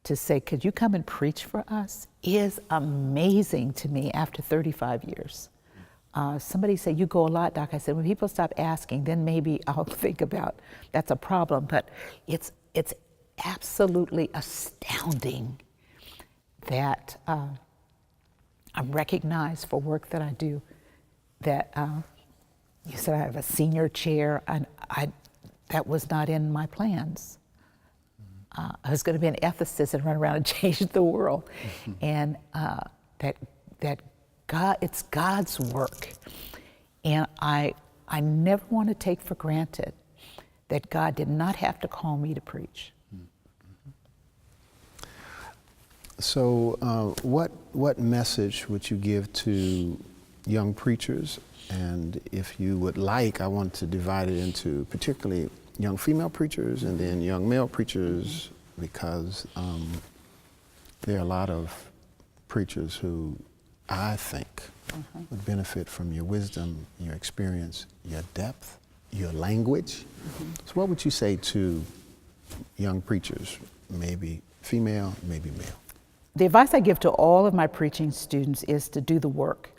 to say, could you come and preach for us, is amazing to me after 35 years. somebody said, "You go a lot, Doc." I said, "When people stop asking, then maybe I'll think about that's a problem." But it's absolutely astounding that I'm recognized for work that I do. That you said I have a senior chair, and that was not in my plans. I was going to be an ethicist and run around and change the world, and that God, it's God's work, and I never want to take for granted that God did not have to call me to preach. So, what message would you give to young preachers? And if you would like, I want to divide it into particularly young female preachers and then young male preachers, because there are a lot of preachers who I think would benefit from your wisdom, your experience, your depth, your language. So what would you say to young preachers, maybe female, maybe male? The advice I give to all of my preaching students is to do the work.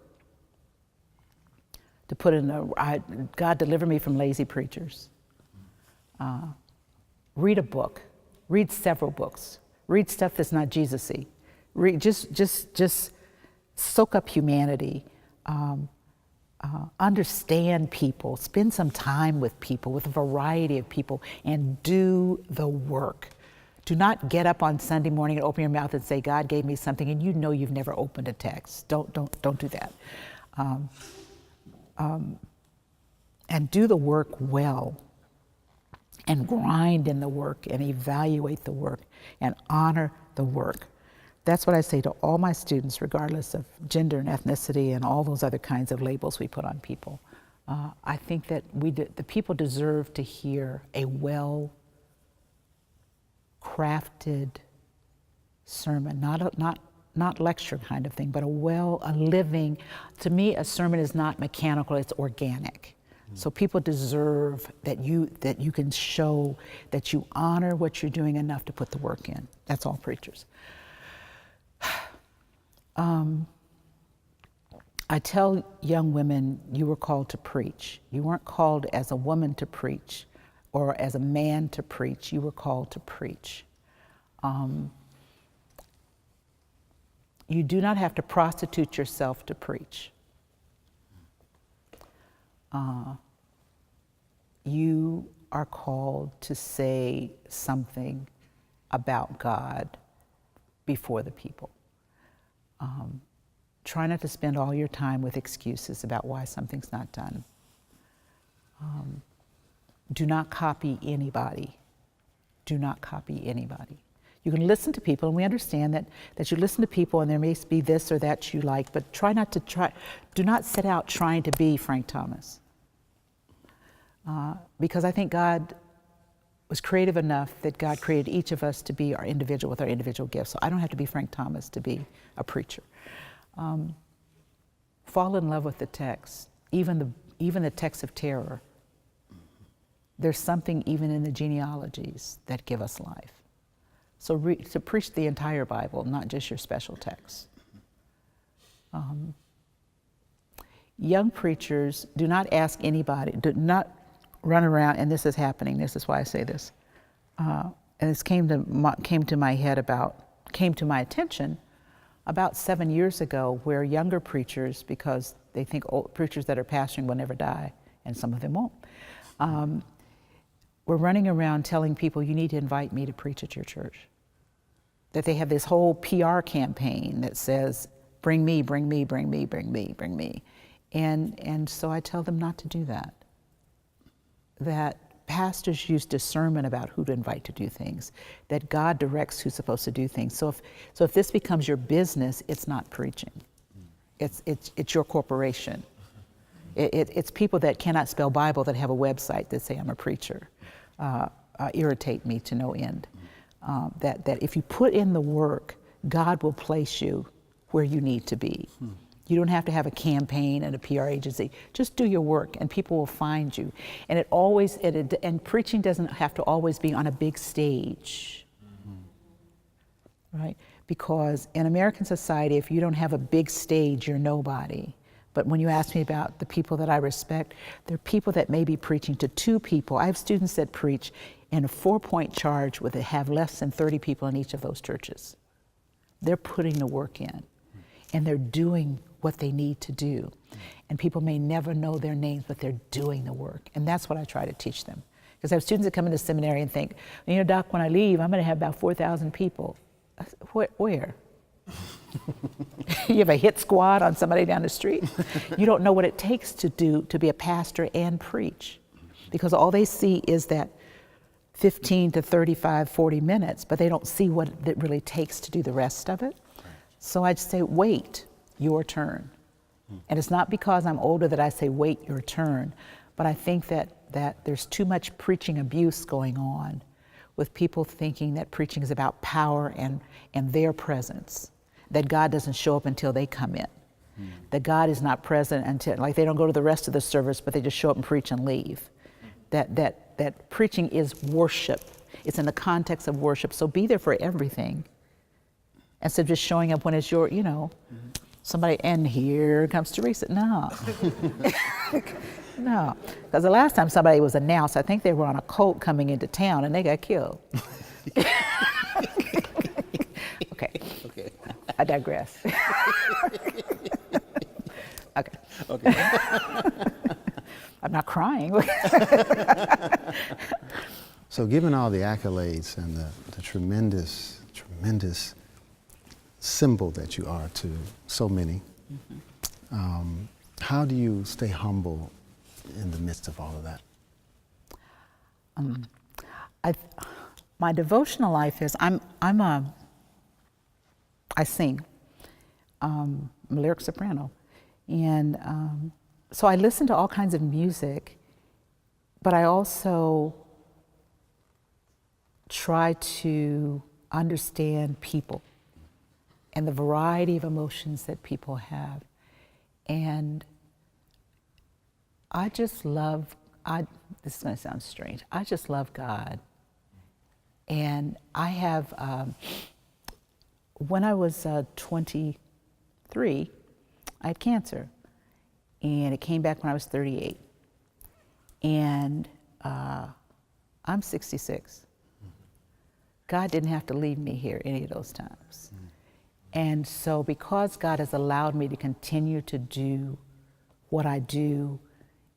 To put in God deliver me from lazy preachers. Read a book. Read several books. Read stuff that's not Jesus-y. Just soak up humanity. Understand people. Spend some time with people, with a variety of people, and do the work. Do not get up on Sunday morning and open your mouth and say, "God gave me something," and you know you've never opened a text. Don't do that. And do the work well, and grind in the work, and evaluate the work, and honor the work. That's what I say to all my students, regardless of gender and ethnicity and all those other kinds of labels we put on people. I think that the people deserve to hear a well-crafted sermon, not lecture kind of thing, but a living. To me, a sermon is not mechanical; it's organic. So people deserve that you can show that you honor what you're doing enough to put the work in. That's all preachers. I tell young women, you were called to preach. You weren't called as a woman to preach or as a man to preach. You were called to preach. You do not have to prostitute yourself to preach. You are called to say something about God before the people. Try not to spend all your time with excuses about why something's not done. Do not copy anybody. Do not copy anybody. You can listen to people, and we understand that you listen to people and there may be this or that you like, but do not set out trying to be Frank Thomas. Because I think God was creative enough that God created each of us to be our individual with our individual gifts. So I don't have to be Frank Thomas to be a preacher. Fall in love with the text, even the text of terror. There's something even in the genealogies that give us life. So to preach the entire Bible, not just your special texts. Young preachers, do not ask anybody, do not run around, and this is happening, this is why I say this. And this came to my attention about 7 years ago, where younger preachers, because they think old preachers that are pastoring will never die, and some of them won't, were running around telling people, you need to invite me to preach at your church. That they have this whole PR campaign that says, bring me, bring me, bring me, bring me, bring me. And so I tell them not to do that. That pastors use discernment about who to invite to do things, that God directs who's supposed to do things. So if this becomes your business, it's not preaching. It's your corporation. It's people that cannot spell Bible that have a website that say I'm a preacher. Irritate me to no end. That if you put in the work, God will place you where you need to be. You don't have to have a campaign and a PR agency. Just do your work and people will find you. And and preaching doesn't have to always be on a big stage, right? Because in American society, if you don't have a big stage, you're nobody. But when you ask me about the people that I respect, they're people that may be preaching to 2 people. I have students that preach in a 4-point charge where they have less than 30 people in each of those churches. They're putting the work in, and they're doing what they need to do. And people may never know their names, but they're doing the work. And that's what I try to teach them. Because I have students that come into seminary and think, you know, Doc, when I leave, I'm going to have about 4,000 people. I said, where? You have a hit squad on somebody down the street? You don't know what it takes to be a pastor and preach. Because all they see is that 15 to 35, 40 minutes, but they don't see what it really takes to do the rest of it. So I'd say, wait your turn. And it's not because I'm older that I say, wait your turn, but I think that there's too much preaching abuse going on with people thinking that preaching is about power and their presence, that God doesn't show up until they come in, that God is not present until, like, they don't go to the rest of the service, but they just show up and preach and leave. That preaching is worship. It's in the context of worship, so be there for everything instead of just showing up when it's your, you know, somebody, and here comes Teresa. No. No, because the last time somebody was announced, I think they were on a cult coming into town and they got killed. Okay. I digress. Okay. I'm not crying. So given all the accolades and the tremendous symbol that you are to so many, how do you stay humble in the midst of all of that? My devotional life is, I sing. I'm a lyric soprano. And so I listen to all kinds of music, but I also try to understand people and the variety of emotions that people have. And I just love, this is going to sound strange, I just love God. And I have, when I was 23, I had cancer. And it came back when I was 38. And I'm 66. God didn't have to leave me here any of those times. And so because God has allowed me to continue to do what I do,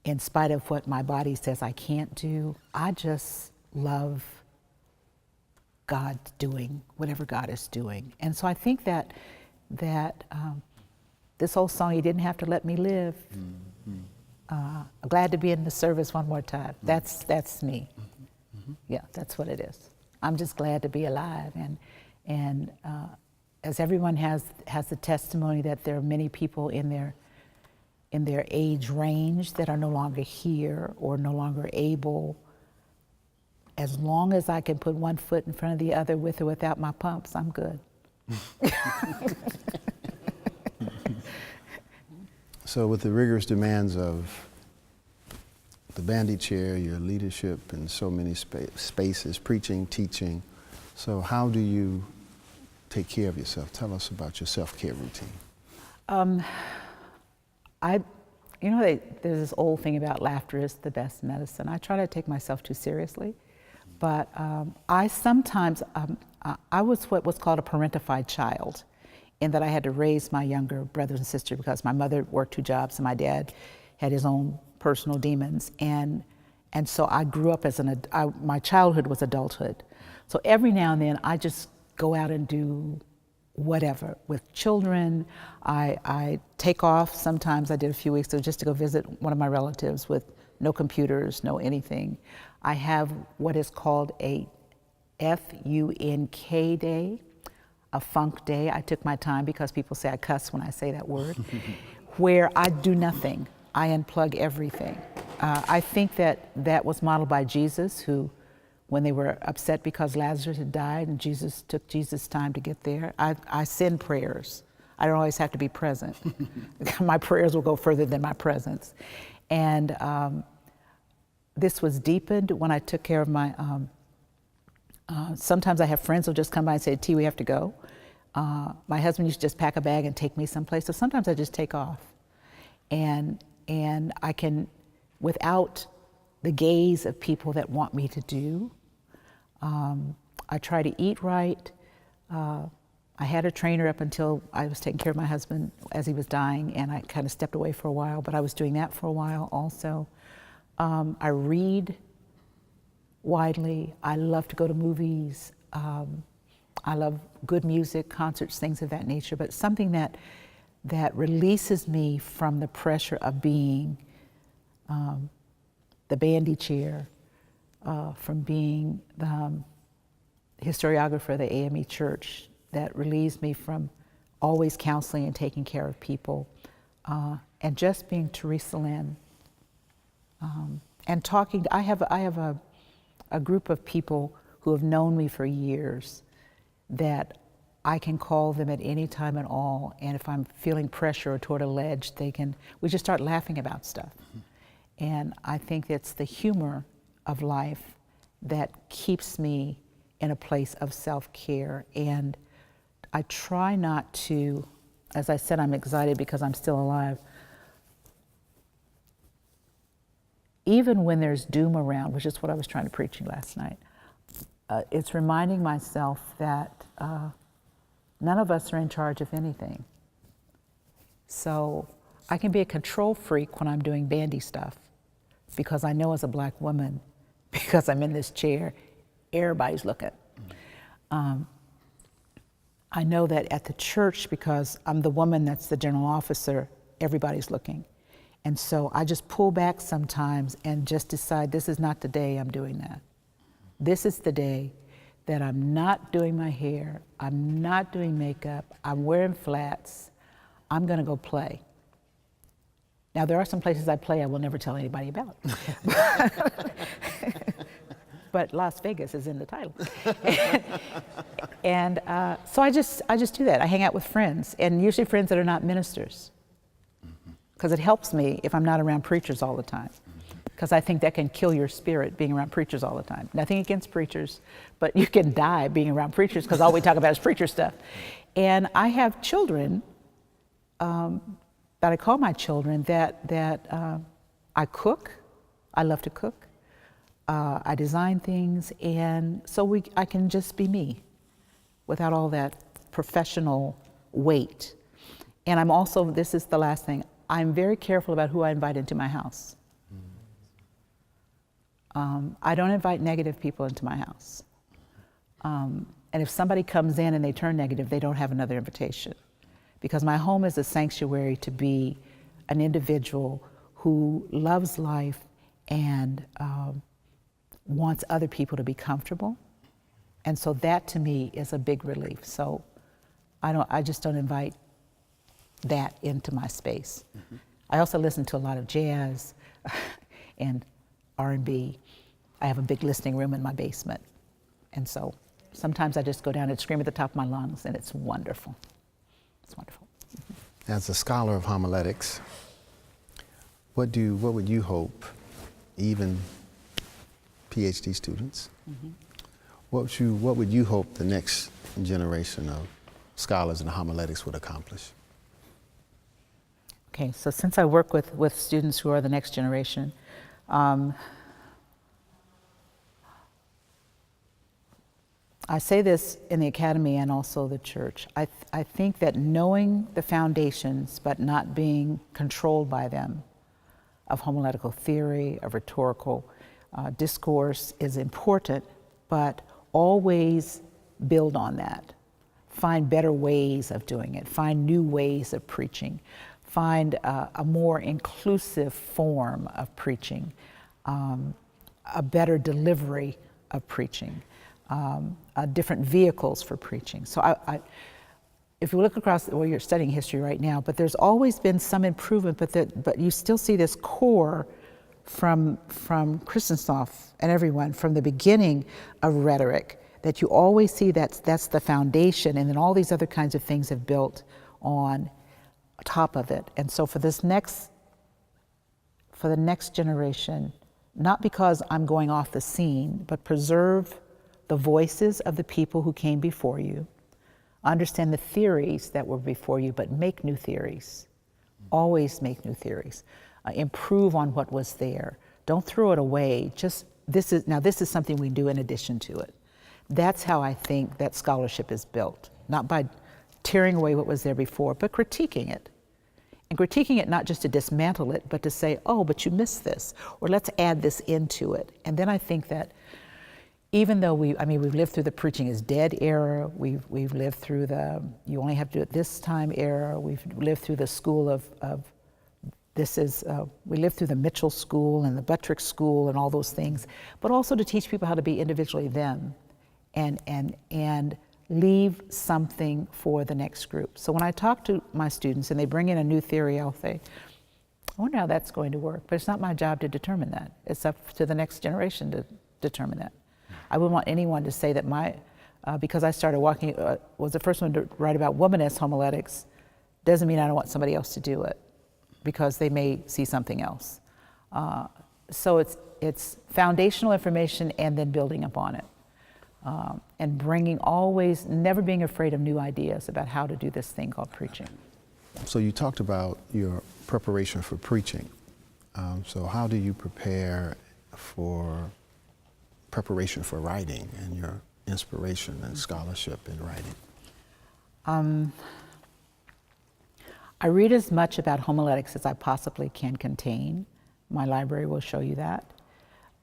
in spite of what my body says I can't do, I just love God doing whatever God is doing. And so I think that this whole song, "He Didn't Have to Let Me Live," glad to be in the service one more time. That's me. Yeah, that's what it is. I'm just glad to be alive. And as everyone has the testimony that there are many people in their age range that are no longer here or no longer able, as long as I can put one foot in front of the other with or without my pumps, I'm good. So with the rigorous demands of the bandy chair, your leadership in so many spaces, preaching, teaching, so how do you take care of yourself? Tell us about your self-care routine. There's this old thing about laughter is the best medicine. I try to take myself too seriously, but I sometimes, I was what was called a parentified child, in that I had to raise my younger brothers and sisters because my mother worked 2 jobs and my dad had his own personal demons. And so I grew up as my childhood was adulthood. So every now and then I just go out and do whatever with children. I take off. Sometimes I did a few weeks just to go visit one of my relatives with no computers, no anything. I have what is called a FUNK day, a funk day. I took my time because people say I cuss when I say that word, where I do nothing. I unplug everything. I think that was modeled by Jesus, who, when they were upset because Lazarus had died and Jesus took Jesus' time to get there, I send prayers. I don't always have to be present. My prayers will go further than my presence. And this was deepened when I took care of my, sometimes I have friends who'll just come by and say, T, we have to go. My husband used to just pack a bag and take me someplace, so sometimes I just take off. and I can, without the gaze of people that want me to do. I try to eat right. I had a trainer up until I was taking care of my husband as he was dying, and I kind of stepped away for a while, but I was doing that for a while also. I read widely. I love to go to movies. I love good music, concerts, things of that nature, but something that releases me from the pressure of being the bandy chair, from being the historiographer of the AME Church, that relieves me from always counseling and taking care of people, and just being Teresa Lynn, and talking. I have a group of people who have known me for years that I can call them at any time at all, and if I'm feeling pressure or toward a ledge, we just start laughing about stuff. And I think it's the humor of life that keeps me in a place of self-care. And I try not to, as I said, I'm excited because I'm still alive. Even when there's doom around, which is what I was trying to preach last night, it's reminding myself that none of us are in charge of anything. So I can be a control freak when I'm doing bandy stuff, because I know as a Black woman, because I'm in this chair, everybody's looking. I know that at the church, because I'm the woman that's the general officer, everybody's looking. And so I just pull back sometimes and just decide this is not the day I'm doing that. This is the day that I'm not doing my hair, I'm not doing makeup, I'm wearing flats, I'm gonna go play. Now there are some places I play I will never tell anybody about. But Las Vegas is in the title. And so I just do that. I hang out with friends, and usually friends that are not ministers, because it helps me if I'm not around preachers all the time, because I think that can kill your spirit, being around preachers all the time. Nothing against preachers, but you can die being around preachers because all we talk about is preacher stuff. And I have children that I call my children that I cook. I love to cook. I design things, and so I can just be me without all that professional weight. And I'm also, this is the last thing, I'm very careful about who I invite into my house. I don't invite negative people into my house. And if somebody comes in and they turn negative, they don't have another invitation. Because my home is a sanctuary to be an individual who loves life and wants other people to be comfortable. And so that to me is a big relief. So I just don't invite that into my space. I also listen to a lot of jazz and R&B. I have a big listening room in my basement. And so sometimes I just go down and scream at the top of my lungs, and it's wonderful. It's wonderful. As a scholar of homiletics, what would you hope, even PhD students, what would you hope the next generation of scholars in homiletics would accomplish? Okay, so since I work with students who are the next generation, I say this in the academy and also the church. I think that knowing the foundations but not being controlled by them of homiletical theory, of rhetorical discourse is important, but always build on that. Find better ways of doing it. Find new ways of preaching. Find a more inclusive form of preaching, a better delivery of preaching. Different vehicles for preaching. So if you look across, well, you're studying history right now, but there's always been some improvement, but you still see this core from Christenstoff and everyone from the beginning of rhetoric, that you always see that's the foundation, and then all these other kinds of things have built on top of it. And so for the next generation, not because I'm going off the scene, but preserve the voices of the people who came before you, understand the theories that were before you, but make new theories, Always make new theories. Improve on what was there. Don't throw it away. Just this is something we do in addition to it. That's how I think that scholarship is built. Not by tearing away what was there before, but critiquing it. And critiquing it not just to dismantle it, but to say, oh, but you missed this, or let's add this into it. And then I think that even though we've lived through the preaching is dead era, we've lived through the you only have to do it this time era, we've lived through the school of we lived through the Mitchell school and the Buttrick school and all those things, but also to teach people how to be individually them and leave something for the next group. So when I talk to my students and they bring in a new theory, I'll say, I wonder how that's going to work, but it's not my job to determine that. It's up to the next generation to determine that. I wouldn't want anyone to say that because I started walking, was the first one to write about womanist homiletics, doesn't mean I don't want somebody else to do it, because they may see something else. So it's foundational information and then building upon it. And never being afraid of new ideas about how to do this thing called preaching. So you talked about your preparation for preaching. So how do you prepare for preparation for writing and your inspiration and scholarship in writing? I read as much about homiletics as I possibly can contain. My library will show you that.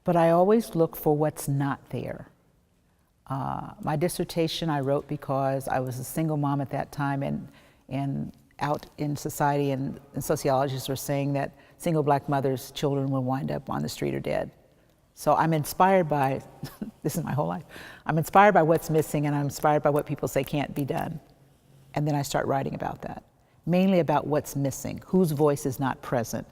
But I always look for what's not there. My dissertation I wrote because I was a single mom at that time, and out in society and sociologists were saying that single black mothers' children will wind up on the street or dead. So I'm inspired by, this is my whole life, I'm inspired by what's missing, and I'm inspired by what people say can't be done. And then I start writing about that, mainly about what's missing, whose voice is not present.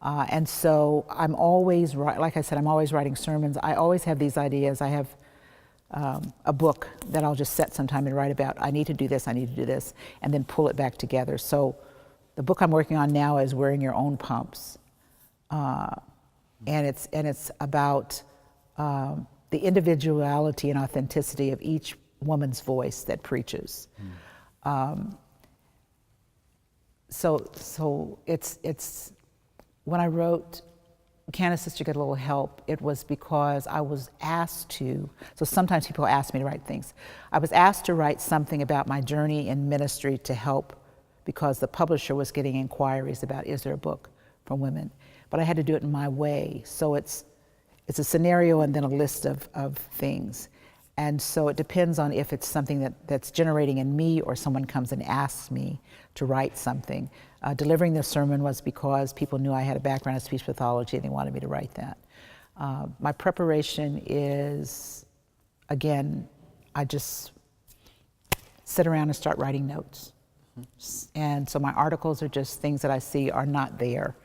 And so I'm always, like I said, I'm always writing sermons. I always have these ideas. I have a book that I'll just set sometime and write about. I need to do this, I need to do this, and then pull it back together. So the book I'm working on now is Wearing Your Own Pumps. And it's about the individuality and authenticity of each woman's voice that preaches. So it's when I wrote Can a Sister Get a Little Help, it was because I was asked to, so sometimes people ask me to write things. I was asked to write something about my journey in ministry to help, because the publisher was getting inquiries about, is there a book for women? But I had to do it in my way. So it's a scenario and then a list of things. And so it depends on if it's something that's generating in me, or someone comes and asks me to write something. Delivering the sermon was because people knew I had a background in speech pathology and they wanted me to write that. My preparation is, again, I just sit around and start writing notes. And so my articles are just things that I see are not there.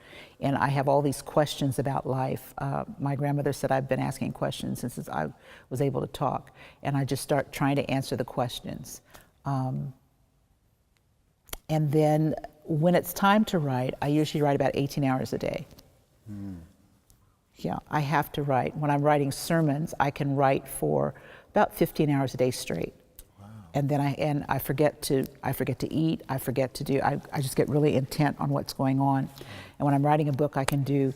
And I have all these questions about life. My grandmother said I've been asking questions since I was able to talk. And I just start trying to answer the questions. And then when it's time to write, I usually write about 18 hours a day. Yeah, I have to write. When I'm writing sermons, I can write for about 15 hours a day straight. Wow. And then I forget to eat, I just get really intent on what's going on. And when I'm writing a book, I can do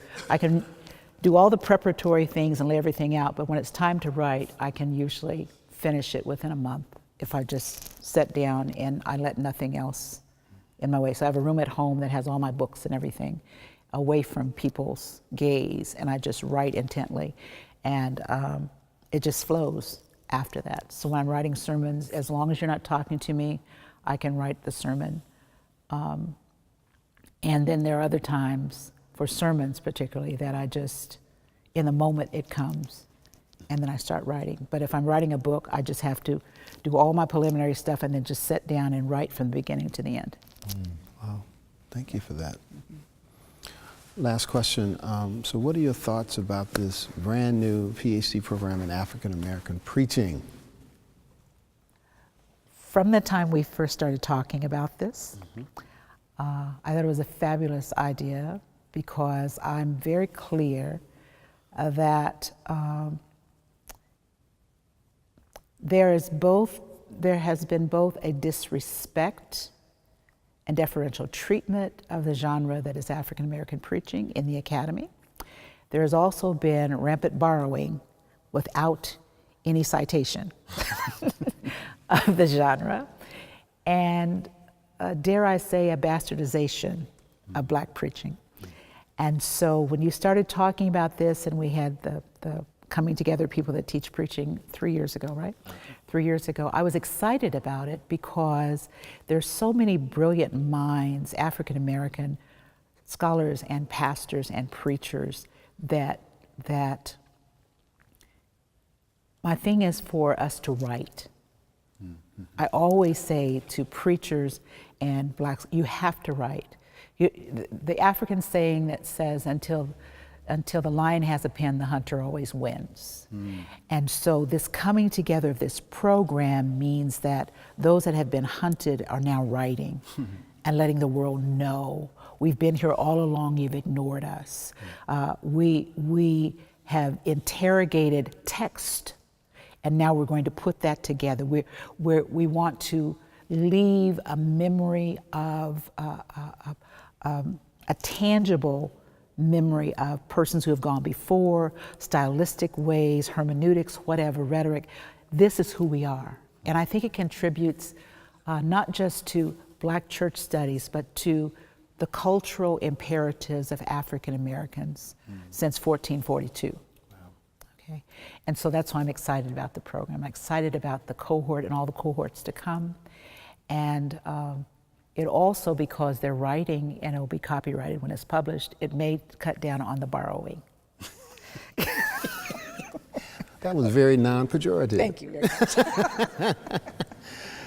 all the preparatory things and lay everything out, but when it's time to write, I can usually finish it within a month if I just sit down and I let nothing else in my way. So I have a room at home that has all my books and everything away from people's gaze, and I just write intently, and it just flows after that. So when I'm writing sermons, as long as you're not talking to me, I can write the sermon. And then there are other times, for sermons particularly, that I just, in the moment it comes, and then I start writing. But if I'm writing a book, I just have to do all my preliminary stuff and then just sit down and write from the beginning to the end. Wow, thank you for that. Last question. So what are your thoughts about this brand new PhD program in African American preaching? From the time we first started talking about this, I thought it was a fabulous idea, because I'm very clear that there has been both a disrespect and deferential treatment of the genre that is African American preaching in the academy. There has also been rampant borrowing without any citation of the genre, and dare I say, a bastardization of Black preaching. And so when you started talking about this, and we had the coming together people that teach preaching 3 years ago, right? 3 years ago, I was excited about it because there's so many brilliant minds, African American scholars and pastors and preachers that my thing is for us to write. I always say to preachers and Blacks, you have to write. The African saying that says, until the lion has a pen, the hunter always wins. And so this coming together of this program means that those that have been hunted are now writing and letting the world know, we've been here all along, you've ignored us. We have interrogated text, and now we're going to put that together. We want to leave a memory of a tangible memory of persons who have gone before, stylistic ways, hermeneutics, whatever, rhetoric. This is who we are. And I think it contributes not just to Black church studies, but to the cultural imperatives of African Americans since 1442. Okay. And so that's why I'm excited about the program. I'm excited about the cohort and all the cohorts to come. And it also, because they're writing and it'll be copyrighted when it's published, it may cut down on the borrowing. That was very non-pejorative. Thank you very much.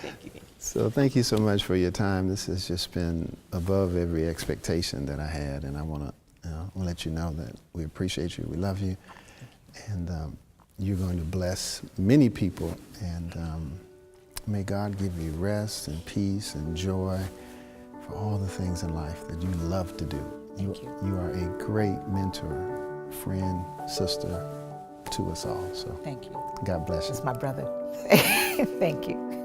Thank you. So thank you so much for your time. This has just been above every expectation that I had, and I want to let you know that we appreciate you, we love you, and you're going to bless many people, and may God give you rest and peace and joy for all the things in life that you love to do. Thank you. You are a great mentor, friend, sister to us all. So Thank you. God bless you. This is my brother. Thank you.